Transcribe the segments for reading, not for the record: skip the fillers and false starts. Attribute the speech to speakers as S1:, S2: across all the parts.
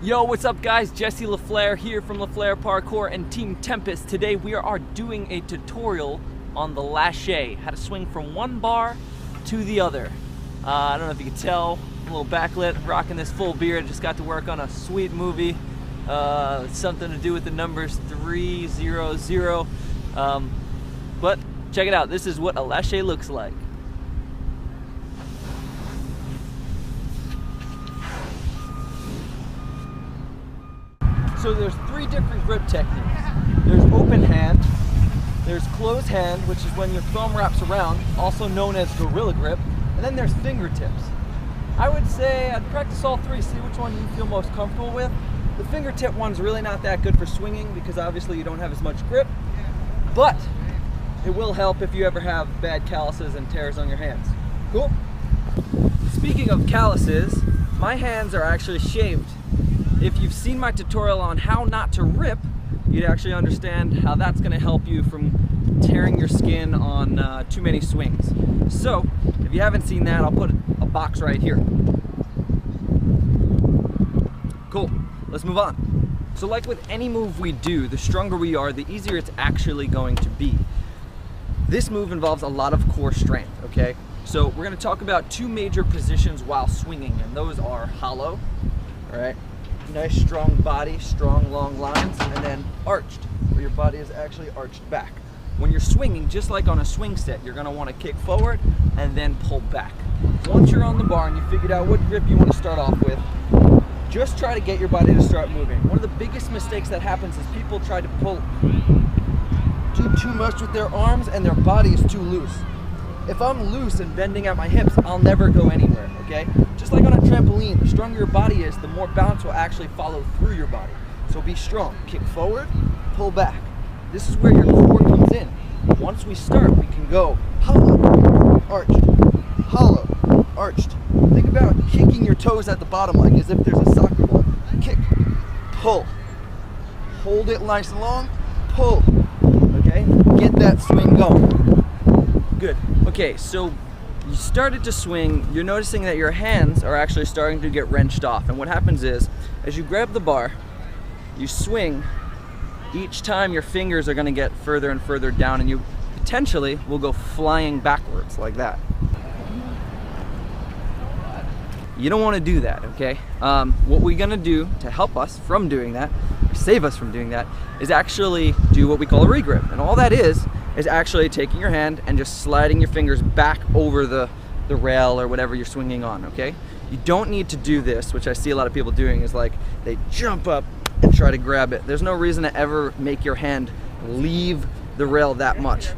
S1: Yo, what's up guys? Jesse Flair here from Flair Parkour and Team Tempest. Today we are doing a tutorial on the Lache, how to swing from one bar to the other. I don't know if you can tell, a little backlit, rocking this full beard. Just got to work on a sweet movie. Something to do with the numbers 300. But check it out, this is what a Lache looks like. So there's three different grip techniques. There's open hand, there's closed hand, which is when your thumb wraps around, also known as gorilla grip, and then there's fingertips. I would say I'd practice all three, see which one you feel most comfortable with. The fingertip one's really not that good for swinging because obviously you don't have as much grip, but it will help if you ever have bad calluses and tears on your hands. Cool? Speaking of calluses, my hands are actually shaved. If you've seen my tutorial on how not to rip, you'd actually understand how that's going to help you from tearing your skin on too many swings. So, if you haven't seen that, I'll put a box right here. Cool, let's move on. So like with any move we do, the stronger we are, the easier it's actually going to be. This move involves a lot of core strength, okay? So we're going to talk about two major positions while swinging, and those are hollow, all right? Nice strong body, strong long lines, and then arched, where your body is actually arched back. When you're swinging, just like on a swing set, you're gonna wanna kick forward and then pull back. Once you're on the bar and you figured out what grip you wanna start off with, just try to get your body to start moving. One of the biggest mistakes that happens is people try to do too much with their arms and their body is too loose. If I'm loose and bending at my hips, I'll never go anywhere, okay? Just like on a trampoline, the stronger your body is, the more bounce will actually follow through your body. So be strong, kick forward, pull back. This is where your core comes in. Once we start, we can go hollow, arched. Think about kicking your toes at the bottom like as if there's a soccer ball. Kick, pull, hold it nice and long, pull, okay? Get that swing going. Good. Okay, so you started to swing, you're noticing that your hands are actually starting to get wrenched off. And what happens is, as you grab the bar, you swing, each time your fingers are gonna get further and further down and you potentially will go flying backwards like that. You don't wanna do that, okay? What we're gonna do to help us from doing that, or save us from doing that, is actually do what we call a regrip. And all that is actually taking your hand and just sliding your fingers back over the rail or whatever you're swinging on, okay? You don't need to do this, which I see a lot of people doing, is like they jump up and try to grab it. There's no reason to ever make your hand leave the rail that much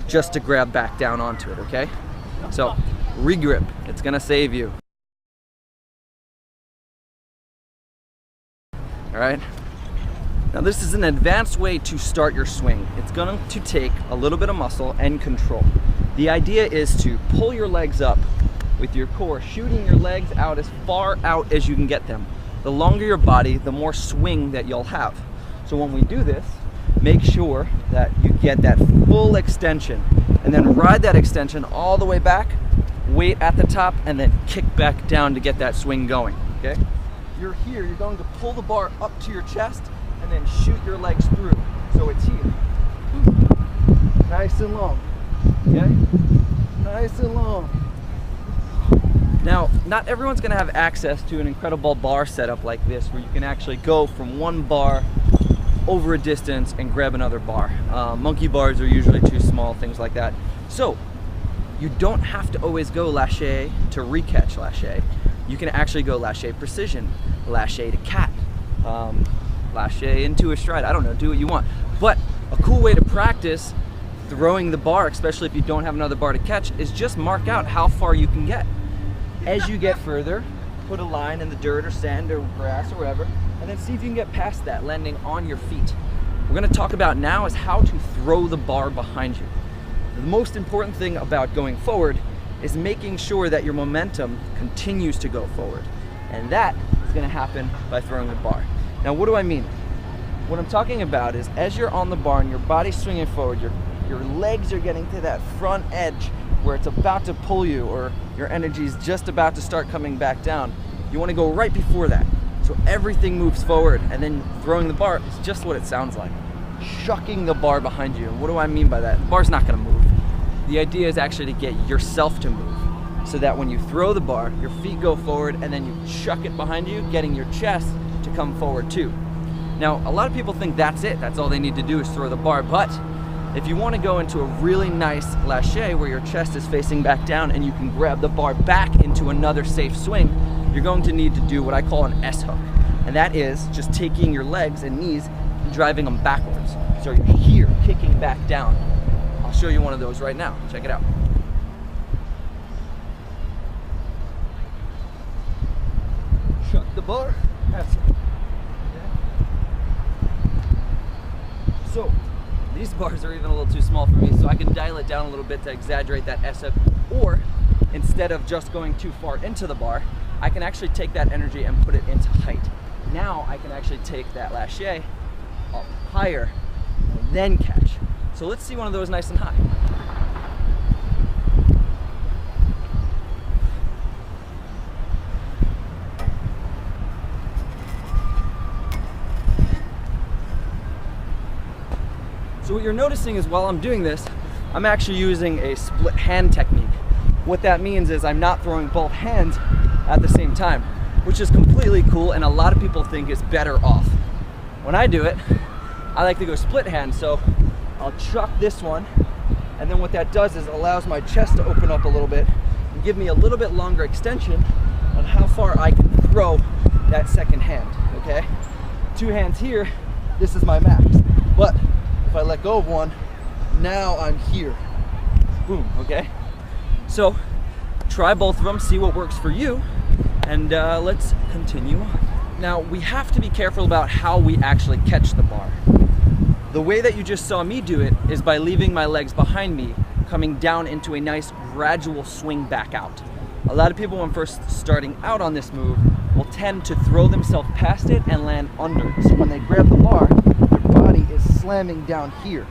S1: just to grab back down onto it, okay? So, regrip, it's gonna save you. All right? Now this is an advanced way to start your swing. It's going to take a little bit of muscle and control. The idea is to pull your legs up with your core, shooting your legs out as far out as you can get them. The longer your body, the more swing that you'll have. So when we do this, make sure that you get that full extension and then ride that extension all the way back, weight at the top, and then kick back down to get that swing going, okay? You're here, you're going to pull the bar up to your chest and then shoot your legs through. So it's here. Nice and long. Okay? Nice and long. Now, not everyone's gonna have access to an incredible bar setup like this where you can actually go from one bar over a distance and grab another bar. Monkey bars are usually too small, things like that. So, you don't have to always go Lache to recatch Lache. You can actually go Lache precision, Lache to cat, Lache into a stride. I don't know, do what you want. But a cool way to practice throwing the bar, especially if you don't have another bar to catch, is just mark out how far you can get. As you get further, put a line in the dirt or sand or grass or wherever, and then see if you can get past that, landing on your feet. What we're gonna talk about now is how to throw the bar behind you. The most important thing about going forward is making sure that your momentum continues to go forward. And that is gonna happen by throwing the bar. Now, what do I mean? What I'm talking about is as you're on the bar and your body's swinging forward, your legs are getting to that front edge where it's about to pull you or your energy is just about to start coming back down, you wanna go right before that. So everything moves forward, and then throwing the bar is just what it sounds like. Shucking the bar behind you. And what do I mean by that? The bar's not gonna move. The idea is actually to get yourself to move, so that when you throw the bar, your feet go forward and then you chuck it behind you, getting your chest to come forward too. Now, a lot of people think that's it. That's all they need to do is throw the bar, but if you want to go into a really nice lache where your chest is facing back down and you can grab the bar back into another safe swing, you're going to need to do what I call an S hook. And that is just taking your legs and knees and driving them backwards. So you're here, kicking back down. I'll show you one of those right now. Check it out. Shut the bar. That's it. Okay. So, these bars are even a little too small for me, so I can dial it down a little bit to exaggerate that S hook, or instead of just going too far into the bar, I can actually take that energy and put it into height. Now I can actually take that lache up higher and then catch. So let's see one of those nice and high. So what you're noticing is while I'm doing this, I'm actually using a split hand technique. What that means is I'm not throwing both hands at the same time, which is completely cool and a lot of people think is better off. When I do it, I like to go split hand, so I'll chuck this one, and then what that does is it allows my chest to open up a little bit and give me a little bit longer extension on how far I can throw that second hand, okay? Two hands here, this is my max. But if I let go of one, now I'm here. Boom, okay? So try both of them, see what works for you, and let's continue on. Now, we have to be careful about how we actually catch the bar. The way that you just saw me do it is by leaving my legs behind me, coming down into a nice gradual swing back out. A lot of people when first starting out on this move will tend to throw themselves past it and land under. So when they grab the bar, their body is slamming down here.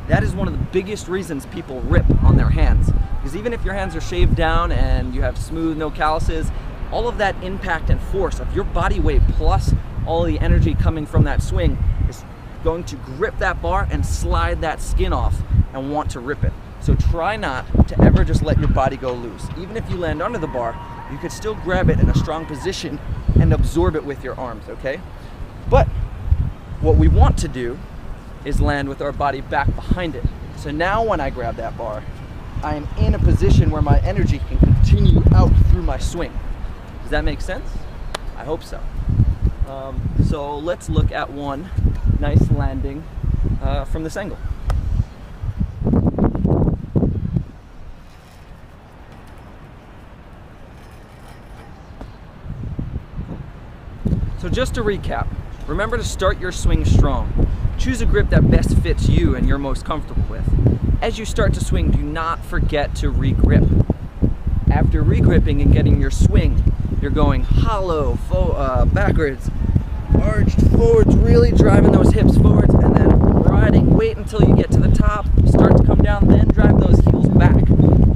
S1: That is one of the biggest reasons people rip on their hands. Because even if your hands are shaved down and you have smooth, no calluses, all of that impact and force of your body weight plus all the energy coming from that swing is going to grip that bar and slide that skin off and want to rip it. So try not to ever just let your body go loose. Even if you land under the bar, you could still grab it in a strong position and absorb it with your arms, okay? But what we want to do is land with our body back behind it. So now when I grab that bar, I am in a position where my energy can continue out through my swing. Does that make sense? I hope so. So let's look at one nice landing from this angle. So just to recap, remember to start your swing strong. Choose a grip that best fits you and you're most comfortable with. As you start to swing, do not forget to re-grip. After re-gripping and getting your swing, you're going hollow, backwards, arched forwards, really driving those hips forwards, and then riding. Wait until you get to the top, start to come down, then drive those heels back.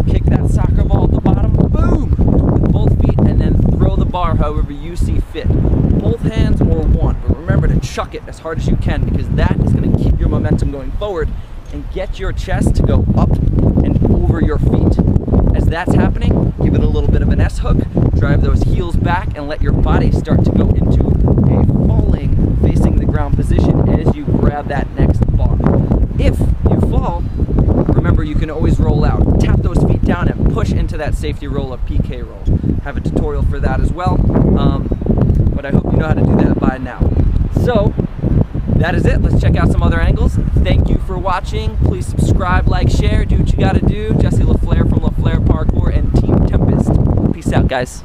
S1: Kick that soccer ball at the bottom, boom, with both feet, and then throw the bar however you see fit. Both hands or one, but remember to chuck it as hard as you can because that is going to keep your momentum going forward and get your chest to go up and over your feet. As that's happening, give it a little bit of an S hook, drive those heels back and let your body start to go into a falling, facing the ground position as you grab that next bar. If you fall, remember you can always roll out. Tap those feet down and push into that safety roll, a PK roll. Have a tutorial for that as well, but I hope you know how to do that by now. So, that is it. Let's check out some other angles. Thank you for watching. Please subscribe, like, share, do what you gotta do. Jesse LaFlair from Flair Parkour and Team Tempest. Peace out, guys.